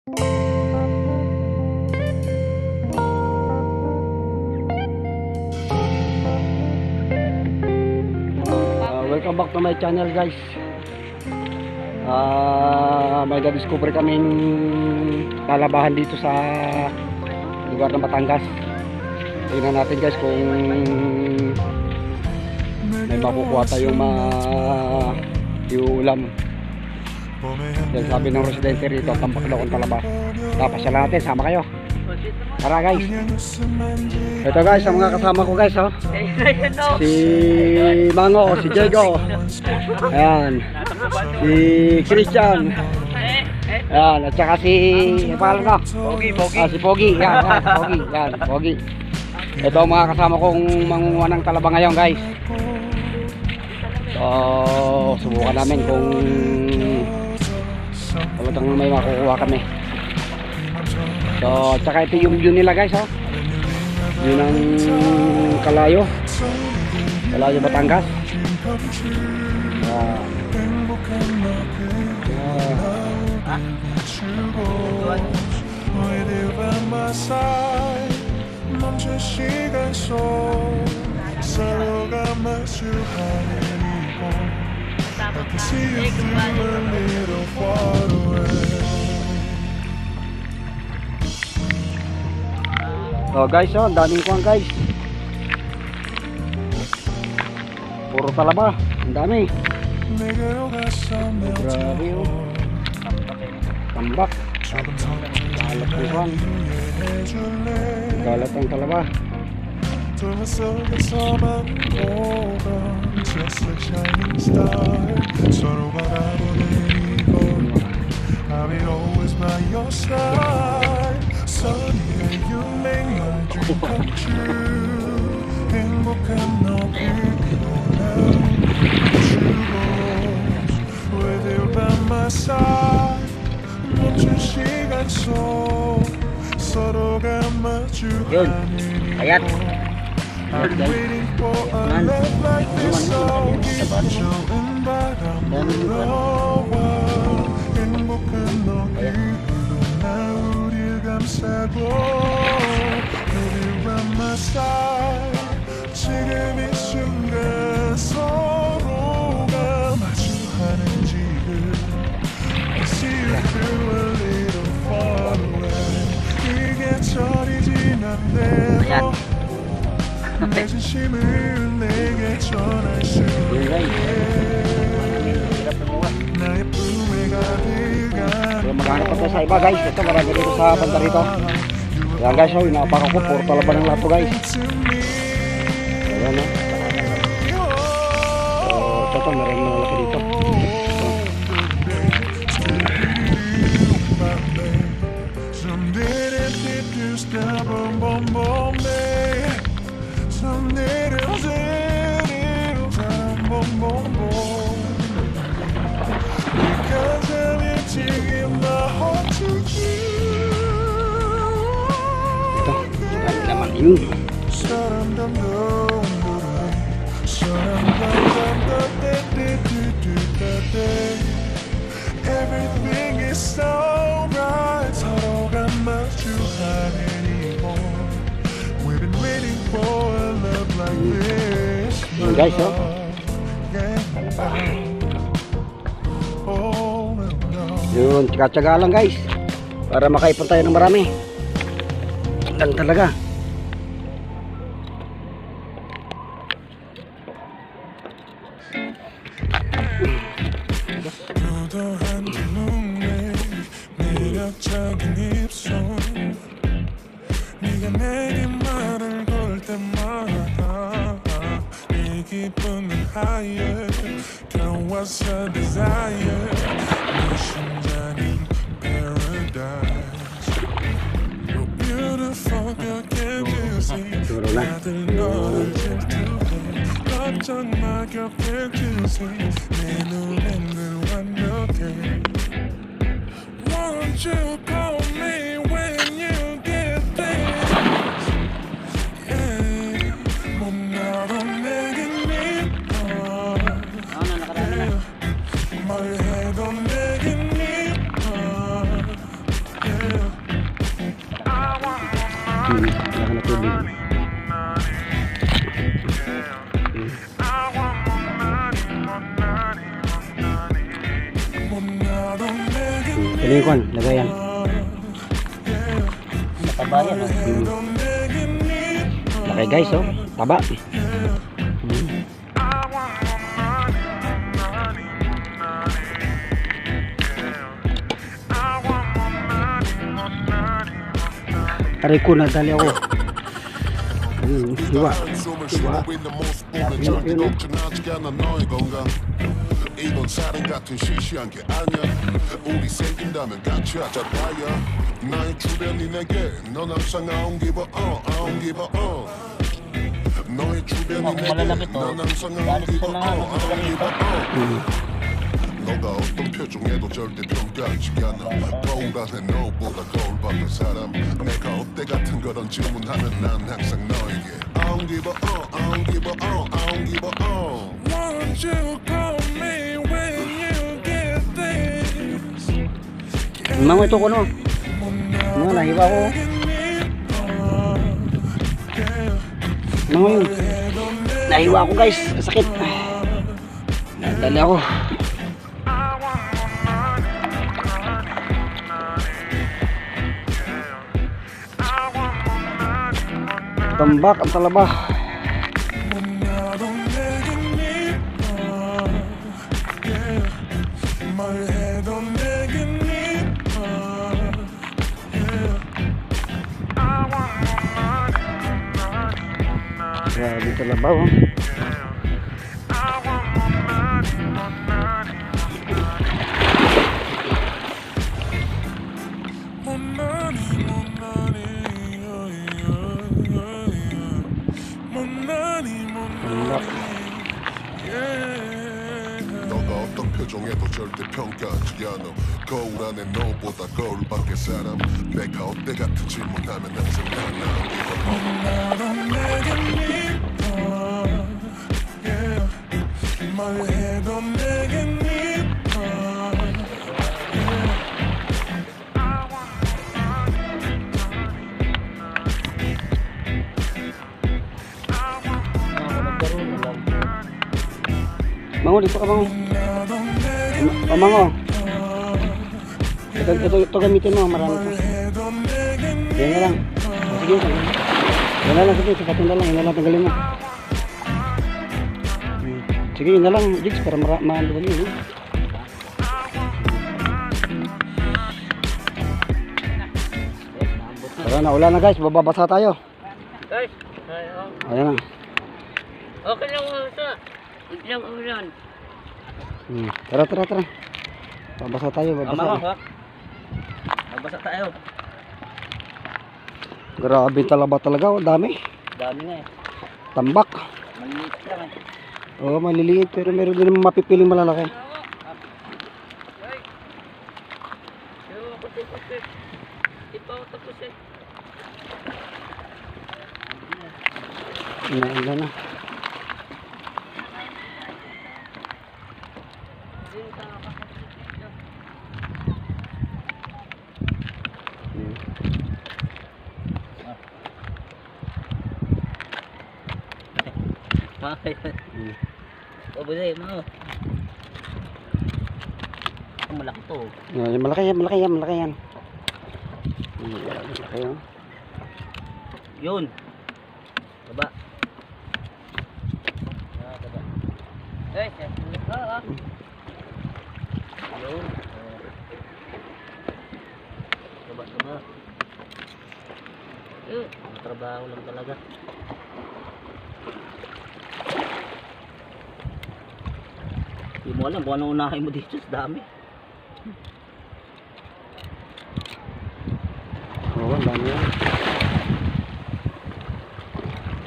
Welcome back to my channel, guys. May na-discover kaming lalabahan dito sa lugar ng Batangas. Tingnan natin, guys, kung may makukuha tayong iuulam. Dahil sabi ng residente rito, tampak daw kung talaba. Napasyalan natin, sama kayo. Tara, guys. Ito, guys, ang mga kasama ko, guys, oh. Si Mango, si Diego. Ayan. Si Christian. Ayan, at saka si paano na? Pogi. Si Pogi. Yan, Pogi. Yan, Pogi. Ito ang mga kasama kong mangunguha ng talaba ngayon, guys. So, subukan namin kung talagang may makukuha kami. So, tsaka ito yung view nila, guys, oh. Yun ang Kalayo Batangas. So, guys, oh, ang daming kuwan, guys. Puro talaba, ang dami. Grabe, oh. Tambak. Galat ng kuwan. Galat ang talaba. You make my dream come true. 행복한 with you by my side. 멈춘 시간 속 서로가 마주하는 Ayan. I've been waiting for a love like this. So 기분 좋은 바람 불어와 행복한 너의 나 우릴 감싸고 지금 이 순간 서로가 마주하는 지금 I see you through a little far away 이게 철이 지난 대로 내 진심을 내게 전할 수 있게 나의 품에 가득한 Maghanap pa tayo sa iba, guys. Ito, marami dito sa banda rito. Ayan, guys, oh, inapak ako. Puro talaba ng lato, guys. Ayan, oh. So, ito, maraming mga laki dito. Yun. Everything is so bright. 서로가 마주하는 이곳. We've been waiting for a love like this. Yun, guys, oh. Yun, tsaga-tsaga lang, guys. Para makaipon tayo ng marami. Lang talaga. 매력적인 입술 네가 내게 말을 걸 때마다 네 기분은 higher Girl, what's your desire 내 심장인 paradise You're beautiful, girl, can't you see 다들 너를 질투해 걱정 마, girl, can't you see 내 눈엔 늘 완벽해 Won't you call me when you get there? Yeah, 몸 나도 내겐 미워. 뭘 해도 내겐 미워. Wala na tubig. Piling lagayan. Mataba yan. Laki guys, oh. Taba. Aray ko, nadali ako. Diba? 이건 사랑 같은 시시한 게 아니야. 우리 생긴다면 같이 하자 다야. 나의 주변이 내게 넌 항상 I don't give a I don't give a 너의 주변이 내게 넌 항상 I don't give a I don't give a 너가 어떤 표정에도 절대 평가하지 않아. 거울 안에 너보다 거울 밖의 사람. 내가 어때 같은 그런 질문하면 난 항상 너에게 I don't give a I don't give a I don't give a Won't you call me when you get this? Mango ito ko no. Mga nahiwa ko. Mango yun. Nahiwa ko guys. Sakit. Nadali ako. Tambak ang talaba. Grabe talaba oh. 너가 어떤 표정에도 절대 평가하지 않아. 거울 안에 너보다 거울 밖의 사람. 내가 어때 같은 질문하면 항상 말해도 내게 Mango, dito ka mango. Mango. Ito gamitin mo, marami pa. Yan na lang. Sige, yan na lang, sige, sapatin na lang, yan na lang, tanggalin mo. Sige, yun na lang, Jigs, para maandun yun. Tara na, ulan na guys, bababasa tayo. Guys, Ayan na. okay lang ito. Ilang ulan. Tara. Babasa tayo, babasa. Babasa tayo. Grabe talaba talaga, oh, dami. Dami nga eh. Tambak. Maliit lang eh. Oo, maliliit pero meron din naman mapipiling malalaki. Di pa ako tapos eh. Ilan na. O buday mo. Malaki to. Malaki yan. Malaki oh. Yun. Baba. Baba. Yun. Baba. Trabaho lang talaga. Hindi mo alam kung anong unahin mo dito sa dami. Oo, ang dami yan.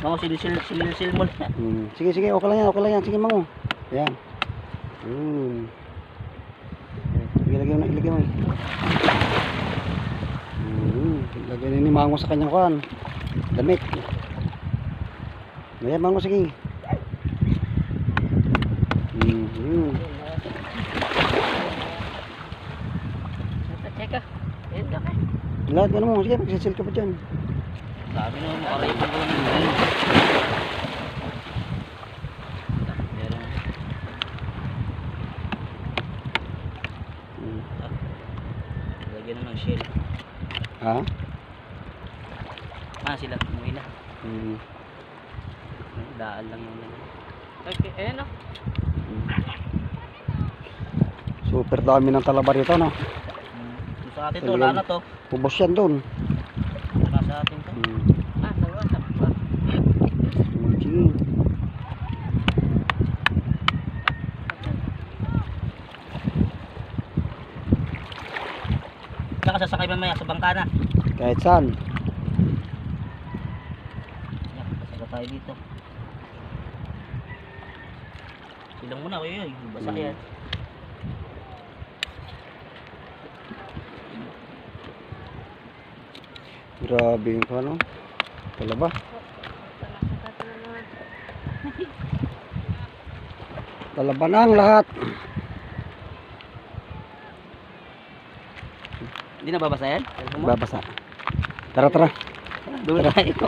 Mga silsil mo na. Sige, okay lang yan. Sige, mango. Yan. Ilagay mo. Ilagay ni mango sa kanyang kuhan. Damit. Ayan, mango, sige. Teka. Ayun ka. Lahat ka mo. Sige, magsisil ka pa dyan. Sabi naman makaray ko naman. Meron. Lagyan na ng shell. Ha? Sila umuwi na. Daan lang yung okay, ayan o. Super dami ng talaba rito, no? Sa atin to, wala na to. Pubos yan doon. Wala sa atin to. Dalawa, tapos. Sige. Saka sasakay mamaya sa bangkana. Kahit saan. Yan, pasaka tayo dito. Silang muna, oy, basa yan. Grabe yung ano. Talaba. Talaba na ang lahat. Hindi na babasa yan? Babasa. Tara, tara. Doon tayo.